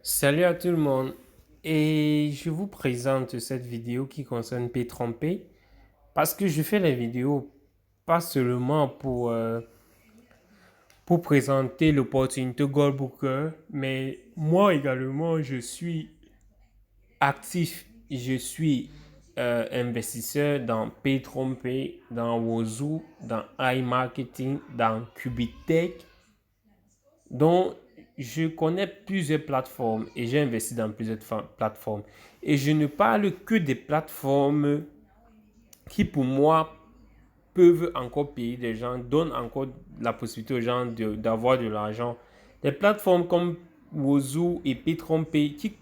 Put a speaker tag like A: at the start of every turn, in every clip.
A: Salut à tout le monde et je vous présente cette vidéo qui concerne P30P parce que je fais les vidéos pas seulement pour présenter l'opportunité Gold Booker, mais moi également je suis actif, je suis investisseur dans P30P, dans Wozoo, dans iMarketing, dans Cubitech. Donc, je connais plusieurs plateformes et j'ai investi dans plusieurs plateformes. Et je ne parle que des plateformes qui, pour moi, peuvent encore payer des gens, donnent encore la possibilité aux gens d'avoir de l'argent. Des plateformes comme Wozoo et P30P qui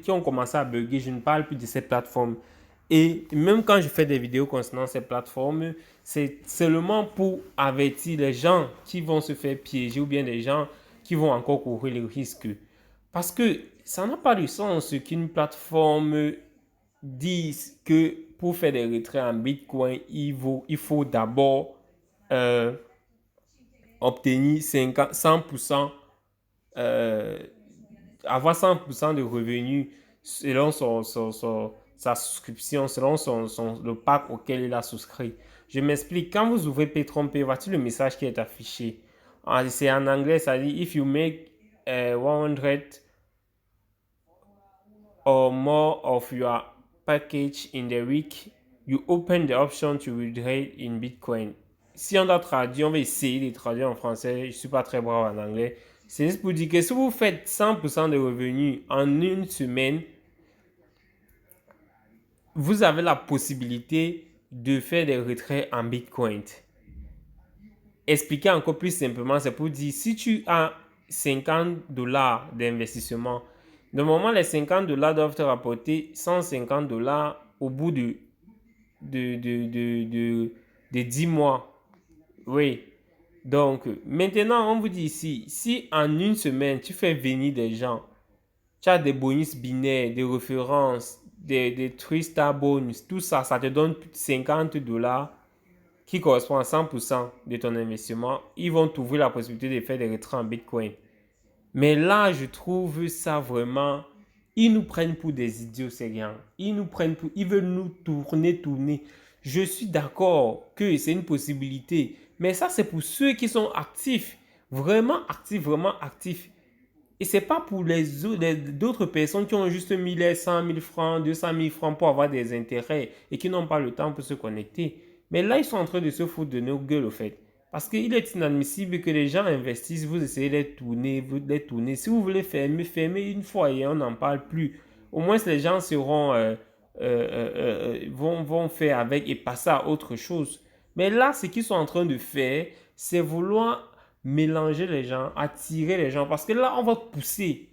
A: ont commencé à bugger, je ne parle plus de ces plateformes. Et même quand je fais des vidéos concernant ces plateformes, c'est seulement pour avertir les gens qui vont se faire piéger ou bien les gens qui vont encore courir le risque. Parce que ça n'a pas de sens qu'une plateforme dise que pour faire des retraits en Bitcoin, il faut d'abord euh, obtenir 100%, euh, avoir 100% de revenus selon sa souscription, selon le pack auquel il a souscrit. Je m'explique. Quand vous ouvrez P30P, voici le message qui est affiché. C'est en anglais, ça dit if you make 100 or more of your package in the week, you open the option to withdraw in Bitcoin. Si on doit traduire, on va essayer de traduire en français. Je ne suis pas très brave en anglais. C'est juste pour dire que si vous faites 100% de revenus en une semaine, vous avez la possibilité de faire des retraits en Bitcoin. Expliquer encore plus simplement, c'est pour dire si tu as 50 dollars d'investissement, normalement les 50 dollars doivent te rapporter 150 dollars au bout de 10 mois. Oui. Donc, maintenant, on vous dit ici, si en une semaine, tu fais venir des gens, tu as des bonus binaires, des références, des 3-star bonus, tout ça, ça te donne 50 dollars qui correspond à 100% de ton investissement. Ils vont t'ouvrir la possibilité de faire des retraits en Bitcoin. Mais là, je trouve ça vraiment... Ils nous prennent pour des idiots, ces gens. Ils veulent nous tourner. Je suis d'accord que c'est une possibilité. Mais ça, c'est pour ceux qui sont actifs. Vraiment actifs, vraiment actifs. Et c'est pas pour d'autres personnes qui ont juste mis les 100 000 francs, 200 000 francs pour avoir des intérêts et qui n'ont pas le temps pour se connecter. Mais là, ils sont en train de se foutre de nos gueules, au fait. Parce qu'il est inadmissible que les gens investissent, vous essayez de les tourner. Si vous voulez fermez une fois et on n'en parle plus. Au moins, les gens vont faire avec et passer à autre chose. Mais là, ce qu'ils sont en train de faire, c'est vouloir mélanger les gens, attirer les gens. Parce que là, on va te pousser.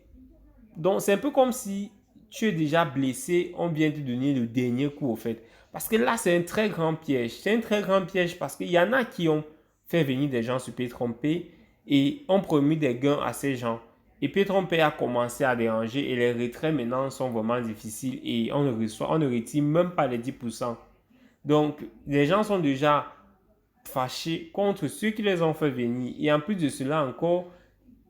A: Donc, c'est un peu comme si tu es déjà blessé, on vient te donner le dernier coup, au fait. Parce que là, c'est un très grand piège. C'est un très grand piège parce qu'il y en a qui ont fait venir des gens sur P30P et ont promis des gains à ces gens. Et P30P a commencé à déranger et les retraits maintenant sont vraiment difficiles et on ne retire même pas les 10%. Donc, les gens sont déjà fâchés contre ceux qui les ont fait venir. Et en plus de cela encore,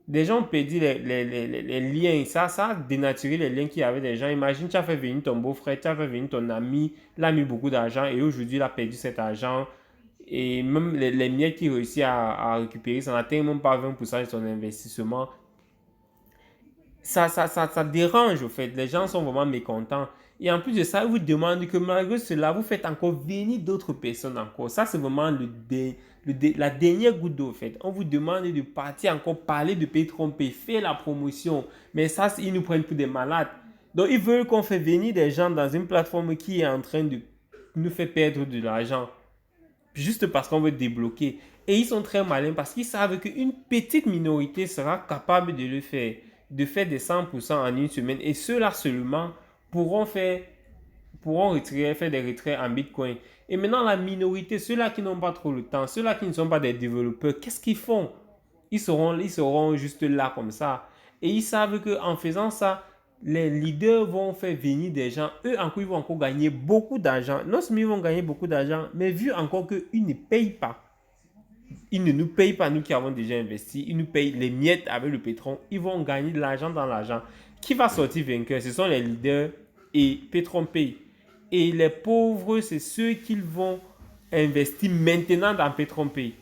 A: des gens ont perdu les liens. Ça a dénaturé les liens qu'il y avait des gens. Imagine, tu as fait venir ton beau-frère, tu as fait venir ton ami, il a mis beaucoup d'argent et aujourd'hui, il a perdu cet argent. Et même les miettes qu'il réussit à récupérer, ça n'atteint même pas 20% de son investissement. Ça dérange, au fait. Les gens sont vraiment mécontents. Et en plus de ça, ils vous demandent que malgré cela, vous faites encore venir d'autres personnes encore. Ça, c'est vraiment la dernière goutte d'eau, au fait. On vous demande de partir encore parler de P30P, faire la promotion. Mais ça, ils nous prennent pour des malades. Donc, ils veulent qu'on fait venir des gens dans une plateforme qui est en train de nous faire perdre de l'argent. Juste parce qu'on veut débloquer. Et ils sont très malins parce qu'ils savent qu'une petite minorité sera capable de le faire, de faire des 100% en une semaine. Et ceux-là seulement pourront faire des retraits en Bitcoin. Et maintenant, la minorité, ceux-là qui n'ont pas trop le temps, ceux-là qui ne sont pas des développeurs, qu'est-ce qu'ils font? Ils seront juste là comme ça. Et ils savent qu'en faisant ça, les leaders vont faire venir des gens. Eux, encore, ils vont encore gagner beaucoup d'argent. Non seulement ils vont gagner beaucoup d'argent, mais vu encore qu'ils ne payent pas. Ils ne nous payent pas, nous qui avons déjà investi. Ils nous payent les miettes avec le pétrole. Ils vont gagner de l'argent dans l'argent. Qui va sortir vainqueur? Ce sont les leaders et Petron paye. Et les pauvres, c'est ceux qui vont investir maintenant dans Petron Pay.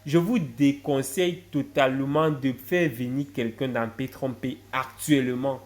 A: Je vous déconseille totalement de faire venir quelqu'un dans Petron Pay actuellement.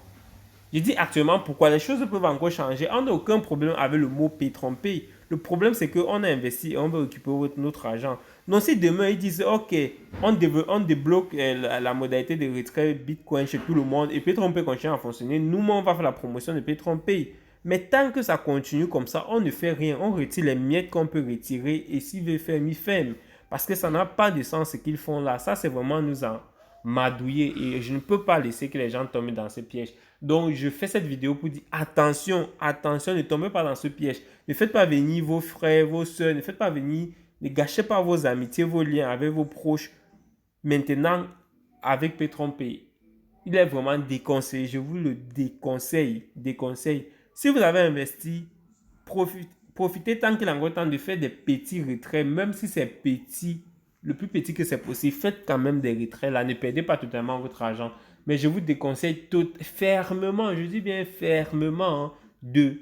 A: Je dis actuellement pourquoi les choses peuvent encore changer. On n'a aucun problème avec le mot Petron Pay. Le problème, c'est qu'on a investi et on veut récupérer notre argent. Donc, si demain ils disent OK, on débloque la modalité de retrait Bitcoin chez tout le monde et Petron Pay continue à fonctionner, nous, on va faire la promotion de Petron Pay. Mais tant que ça continue comme ça, on ne fait rien. On retire les miettes qu'on peut retirer et s'il veut faire, il ferme. Parce que ça n'a pas de sens ce qu'ils font là. Ça, c'est vraiment nous amadouiller et je ne peux pas laisser que les gens tombent dans ce piège. Donc, je fais cette vidéo pour dire attention, attention, ne tombez pas dans ce piège. Ne faites pas venir vos frères, vos soeurs, ne faites pas venir, ne gâchez pas vos amitiés, vos liens avec vos proches. Maintenant, avec Petron Pay, il est vraiment déconseillé. Je vous le déconseille, déconseille. Si vous avez investi, profitez tant qu'il est encore temps de faire des petits retraits, même si c'est petit, le plus petit que c'est possible. Faites quand même des retraits là, ne perdez pas totalement votre argent. Mais je vous déconseille tout fermement, je dis bien fermement, de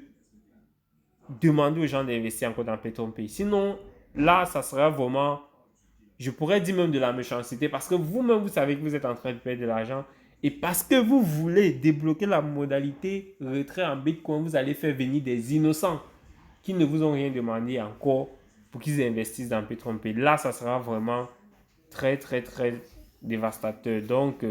A: demander aux gens d'investir encore dans Petron Pay. Sinon, là, ça sera vraiment, je pourrais dire même de la méchanceté, parce que vous-même, vous savez que vous êtes en train de perdre de l'argent. Et parce que vous voulez débloquer la modalité retrait en Bitcoin, vous allez faire venir des innocents qui ne vous ont rien demandé encore pour qu'ils investissent dans Petron Pay. Là, ça sera vraiment très, très, très dévastateur. Donc,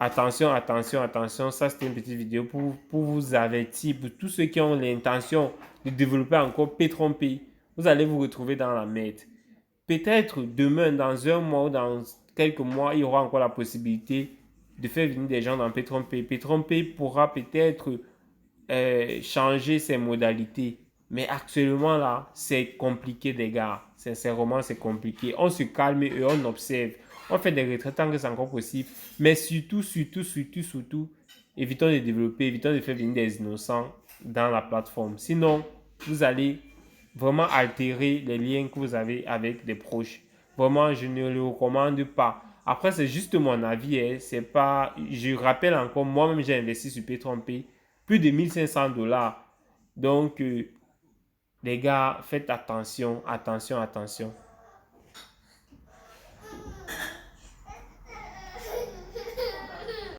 A: attention, attention, attention. Ça, c'était une petite vidéo pour vous avertir, pour tous ceux qui ont l'intention de développer encore Petron Pay. Vous allez vous retrouver dans la merde. Peut-être demain, dans un mois ou dans quelques mois, il y aura encore la possibilité de faire venir des gens dans Petron Pay. Petron Pay pourra peut-être changer ses modalités. Mais actuellement, là, c'est compliqué, les gars. Sincèrement, c'est compliqué. On se calme et on observe. On fait des retraits tant que c'est encore possible. Mais surtout, surtout, surtout, surtout, évitons de développer, évitons de faire venir des innocents dans la plateforme. Sinon, vous allez vraiment altérer les liens que vous avez avec des proches. Vraiment, je ne le recommande pas. Après, c'est juste mon avis. Hein. C'est pas... Je rappelle encore, moi-même, j'ai investi sur Petron Pay plus de 1500 $. Donc, les gars, faites attention, attention, attention.